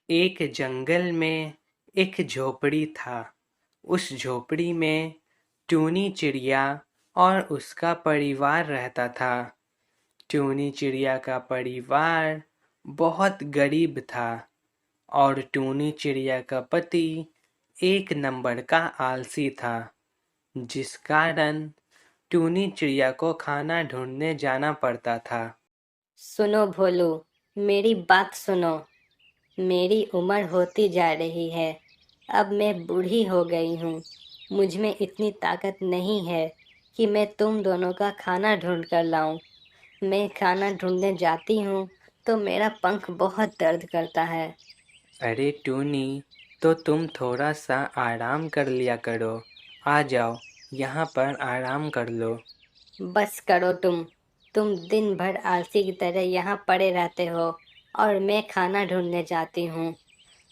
एक जंगल में एक झोपड़ी था। उस झोपड़ी में टूनी चिड़िया और उसका परिवार रहता था। टूनी चिड़िया का परिवार बहुत गरीब था और टूनी चिड़िया का पति एक नंबर का आलसी था, जिस कारण टूनी चिड़िया को खाना ढूंढने जाना पड़ता था। सुनो भोलू, मेरी बात सुनो। मेरी उम्र होती जा रही है। अब मैं बूढ़ी हो गई हूँ। मुझ में इतनी ताकत नहीं है कि मैं तुम दोनों का खाना ढूंढ कर लाऊं। मैं खाना ढूंढने जाती हूँ तो मेरा पंख बहुत दर्द करता है। अरे टूनी, तो तुम थोड़ा सा आराम कर लिया करो। आ जाओ, यहाँ पर आराम कर लो। बस करो तुम दिन भर आलसी की तरह यहाँ पड़े रहते हो और मैं खाना ढूंढने जाती हूँ।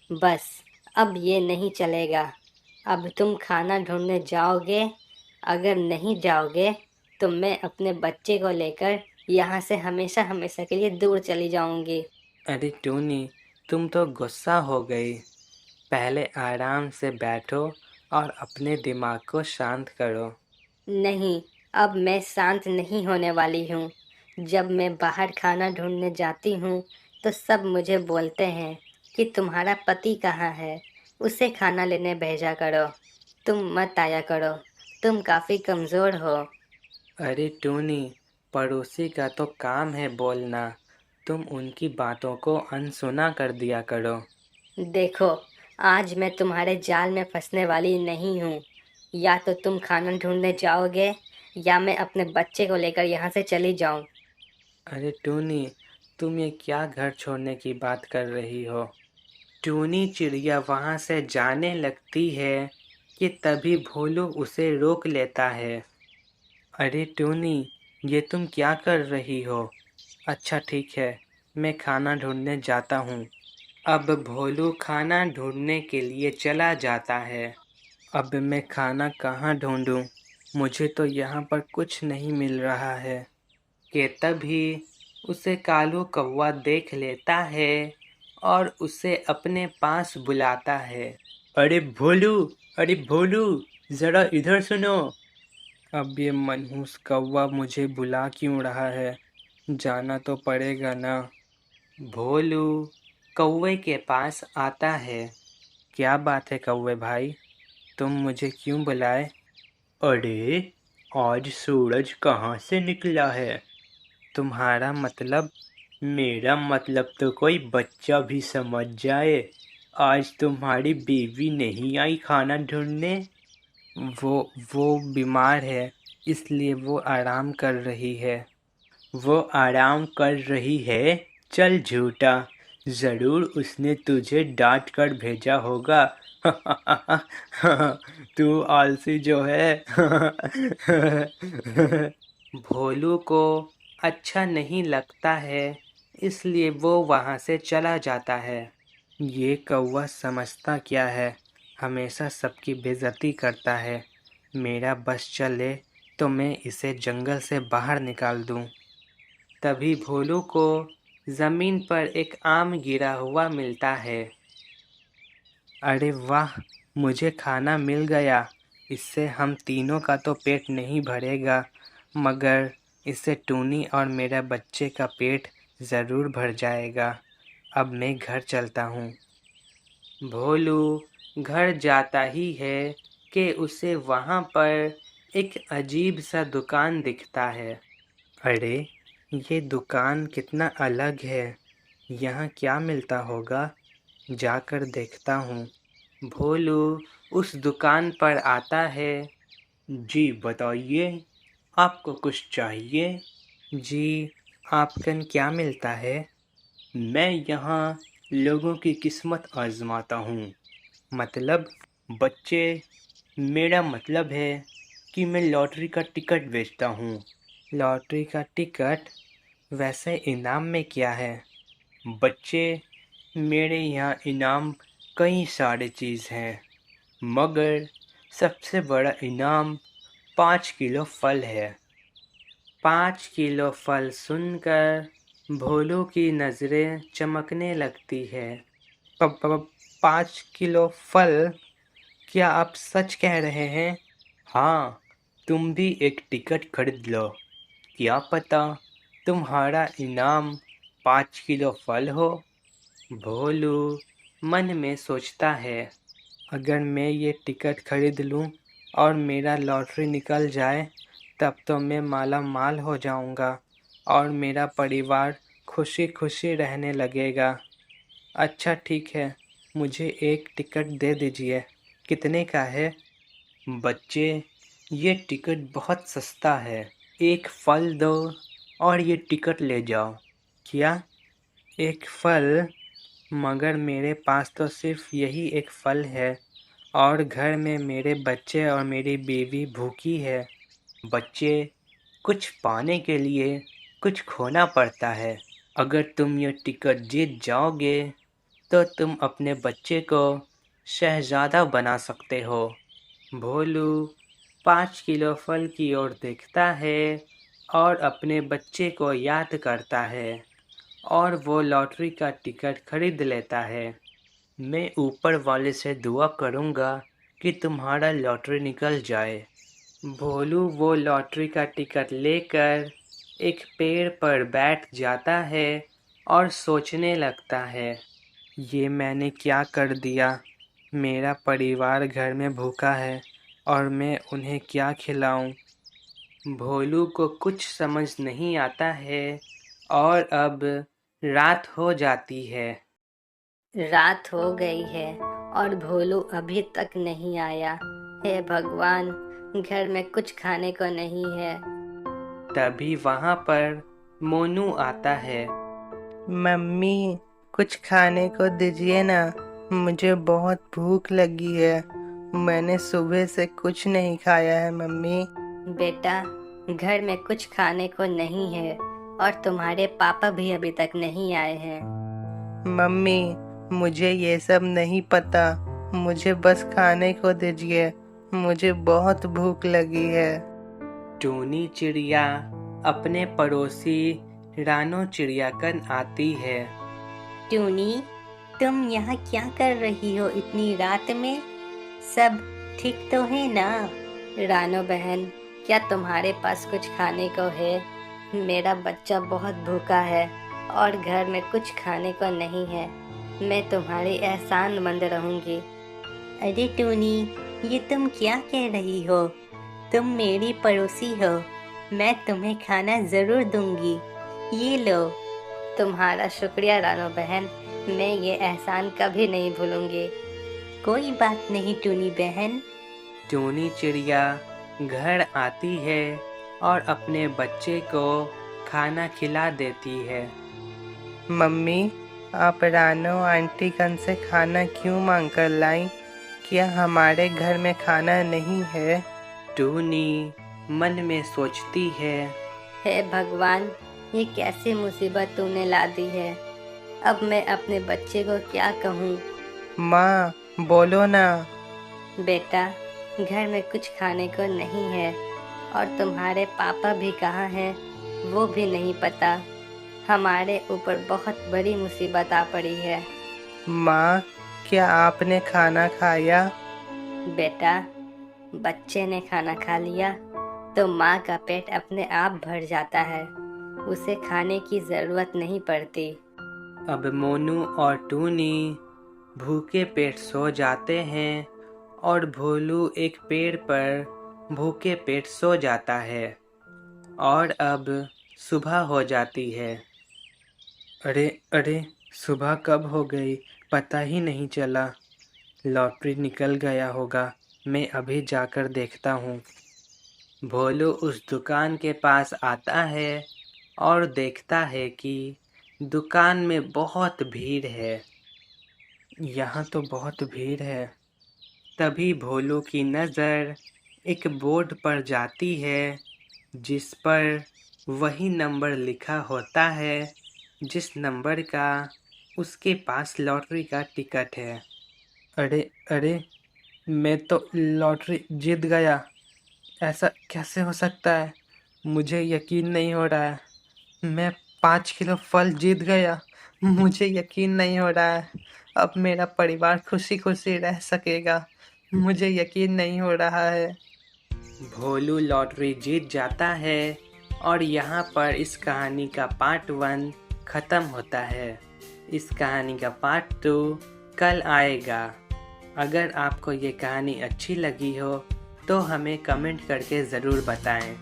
बस, अब ये नहीं चलेगा। अब तुम खाना ढूंढने जाओगे। अगर नहीं जाओगे तो मैं अपने बच्चे को लेकर यहाँ से हमेशा हमेशा के लिए दूर चली जाऊंगी। अरे टूनी, तुम तो गुस्सा हो गई। पहले आराम से बैठो और अपने दिमाग को शांत करो। नहीं, अब मैं शांत नहीं होने वाली हूँ। जब मैं बाहर खाना ढूंढने जाती हूँ तो सब मुझे बोलते हैं कि तुम्हारा पति कहाँ है, उसे खाना लेने भेजा करो। तुम मत आया करो, तुम काफ़ी कमज़ोर हो। अरे टूनी, पड़ोसी का तो काम है बोलना। तुम उनकी बातों को अनसुना कर दिया करो। देखो, आज मैं तुम्हारे जाल में फंसने वाली नहीं हूँ। या तो तुम खाना ढूंढने जाओगे या मैं अपने बच्चे को लेकर यहाँ से चली जाऊँ। अरे टूनी, तुम ये क्या घर छोड़ने की बात कर रही हो? टूनी चिड़िया वहाँ से जाने लगती है कि तभी भोलू उसे रोक लेता है। अरे टूनी, ये तुम क्या कर रही हो? अच्छा ठीक है, मैं खाना ढूंढने जाता हूँ। अब भोलू खाना ढूंढने के लिए चला जाता है। अब मैं खाना कहाँ ढूंढूं? मुझे तो यहाँ पर कुछ नहीं मिल रहा है। कि तभी उसे कालू कौवा देख लेता है और उसे अपने पास बुलाता है। अरे भोलू, अरे भोलू, जरा इधर सुनो। अब ये मनहूस कौवा मुझे बुला क्यों रहा है? जाना तो पड़ेगा ना। भोलू कौवे के पास आता है। क्या बात है कौवे भाई, तुम मुझे क्यों बुलाए? अरे, आज सूरज कहाँ से निकला है? तुम्हारा मतलब? मेरा मतलब तो कोई बच्चा भी समझ जाए। आज तुम्हारी बीवी नहीं आई खाना ढूंढने? वो वो बीमार है, इसलिए वो आराम कर रही है। वो आराम कर रही है? चल झूठा, ज़रूर उसने तुझे डांट कर भेजा होगा। तू आलसी जो है। भोलू को अच्छा नहीं लगता है, इसलिए वो वहाँ से चला जाता है। ये कौवा समझता क्या है, हमेशा सबकी बेइज्जती करता है। मेरा बस चले तो मैं इसे जंगल से बाहर निकाल दूँ। तभी भोलू को ज़मीन पर एक आम गिरा हुआ मिलता है। अरे वाह, मुझे खाना मिल गया। इससे हम तीनों का तो पेट नहीं भरेगा, मगर इससे टूनी और मेरे बच्चे का पेट ज़रूर भर जाएगा। अब मैं घर चलता हूँ। भोलू घर जाता ही है कि उसे वहाँ पर एक अजीब सा दुकान दिखता है। अरे, ये दुकान कितना अलग है। यहाँ क्या मिलता होगा? जाकर देखता हूँ। भोलू उस दुकान पर आता है। जी बताइए, आपको कुछ चाहिए? जी, आपकन क्या मिलता है? मैं यहाँ लोगों की किस्मत आजमाता हूँ। मतलब? बच्चे, मेरा मतलब है कि मैं लॉटरी का टिकट बेचता हूँ। लॉटरी का टिकट? वैसे इनाम में क्या है? बच्चे, मेरे यहाँ इनाम कई सारे चीज़ हैं, मगर सबसे बड़ा इनाम 5 किलो फल है। 5 किलो फल सुनकर भोलू की नज़रें चमकने लगती है। 5 किलो फल? क्या आप सच कह रहे हैं? हाँ, तुम भी एक टिकट खरीद लो। क्या पता तुम्हारा इनाम 5 किलो फल हो। भोलू मन में सोचता है, अगर मैं ये टिकट खरीद लूँ और मेरा लॉटरी निकल जाए तब तो मैं माला माल हो जाऊँगा और मेरा परिवार खुशी खुशी रहने लगेगा। अच्छा ठीक है, मुझे एक टिकट दे दीजिए। कितने का है? बच्चे, ये टिकट बहुत सस्ता है। एक फल दो और ये टिकट ले जाओ। क्या? एक फल? मगर मेरे पास तो सिर्फ यही एक फल है और घर में मेरे बच्चे और मेरी बीवी भूखी है। बच्चे, कुछ पाने के लिए कुछ खोना पड़ता है। अगर तुम ये टिकट जीत जाओगे तो तुम अपने बच्चे को शहजादा बना सकते हो। भोलू 5 किलो फल की ओर देखता है और अपने बच्चे को याद करता है और वो लॉटरी का टिकट खरीद लेता है। मैं ऊपर वाले से दुआ करूँगा कि तुम्हारा लॉटरी निकल जाए। भोलू वो लॉटरी का टिकट लेकर एक पेड़ पर बैठ जाता है और सोचने लगता है, ये मैंने क्या कर दिया। मेरा परिवार घर में भूखा है और मैं उन्हें क्या खिलाऊं। भोलू को कुछ समझ नहीं आता है और अब रात हो जाती है। रात हो गई है और भोलू अभी तक नहीं आया। हे भगवान, घर में कुछ खाने को नहीं है। तभी वहाँ पर मोनू आता है। मम्मी, कुछ खाने को दीजिए ना, मुझे बहुत भूख लगी है। मैंने सुबह से कुछ नहीं खाया है मम्मी। बेटा, घर में कुछ खाने को नहीं है और तुम्हारे पापा भी अभी तक नहीं आए हैं। मम्मी, मुझे ये सब नहीं पता, मुझे बस खाने को दीजिए, मुझे बहुत भूख लगी है। टूनी चिड़िया अपने पड़ोसी रानो चिड़ियाकन आती है। टूनी, तुम यहाँ क्या कर रही हो इतनी रात में? सब ठीक तो है ना? रानो बहन, क्या तुम्हारे पास कुछ खाने को है? मेरा बच्चा बहुत भूखा है और घर में कुछ खाने को नहीं है। मैं तुम्हारी एहसानमंद रहूंगी। अरे टूनी, ये तुम क्या कह रही हो? तुम मेरी पड़ोसी हो, मैं तुम्हें खाना जरूर दूंगी। ये लो। तुम्हारा शुक्रिया रानो बहन, मैं ये एहसान कभी नहीं भूलूंगी। कोई बात नहीं टूनी बहन। टूनी चिड़िया घर आती है और अपने बच्चे को खाना खिला देती है। मम्मी, आप रानो आंटी कन से खाना क्यों मांग कर लाई? क्या हमारे घर में खाना नहीं है? टूनी मन में सोचती है, हे भगवान, ये कैसी मुसीबत तूने ला दी है। अब मैं अपने बच्चे को क्या कहूँ? माँ बोलो ना। बेटा, घर में कुछ खाने को नहीं है और तुम्हारे पापा भी कहाँ हैं वो भी नहीं पता। हमारे ऊपर बहुत बड़ी मुसीबत आ पड़ी है। माँ, क्या आपने खाना खाया? बेटा, बच्चे ने खाना खा लिया तो माँ का पेट अपने आप भर जाता है, उसे खाने की जरूरत नहीं पड़ती। अब मोनू और टूनी भूखे पेट सो जाते हैं और भोलू एक पेड़ पर भूखे पेट सो जाता है और अब सुबह हो जाती है। अरे अरे, सुबह कब हो गई पता ही नहीं चला। लॉटरी निकल गया होगा, मैं अभी जाकर देखता हूँ। भोलू उस दुकान के पास आता है और देखता है कि दुकान में बहुत भीड़ है। यहाँ तो बहुत भीड़ है। तभी भोलू की नज़र एक बोर्ड पर जाती है जिस पर वही नंबर लिखा होता है जिस नंबर का उसके पास लॉटरी का टिकट है। अरे अरे, मैं तो लॉटरी जीत गया। ऐसा कैसे हो सकता है? मुझे यकीन नहीं हो रहा है। मैं 5 किलो फल जीत गया। मुझे यकीन नहीं हो रहा है। अब मेरा परिवार खुशी खुशी रह सकेगा। मुझे यकीन नहीं हो रहा है। भोलू लॉटरी जीत जाता है और यहाँ पर इस कहानी का पार्ट 1 ख़त्म होता है। इस कहानी का पार्ट 2 कल आएगा। अगर आपको ये कहानी अच्छी लगी हो तो हमें कमेंट करके ज़रूर बताएं।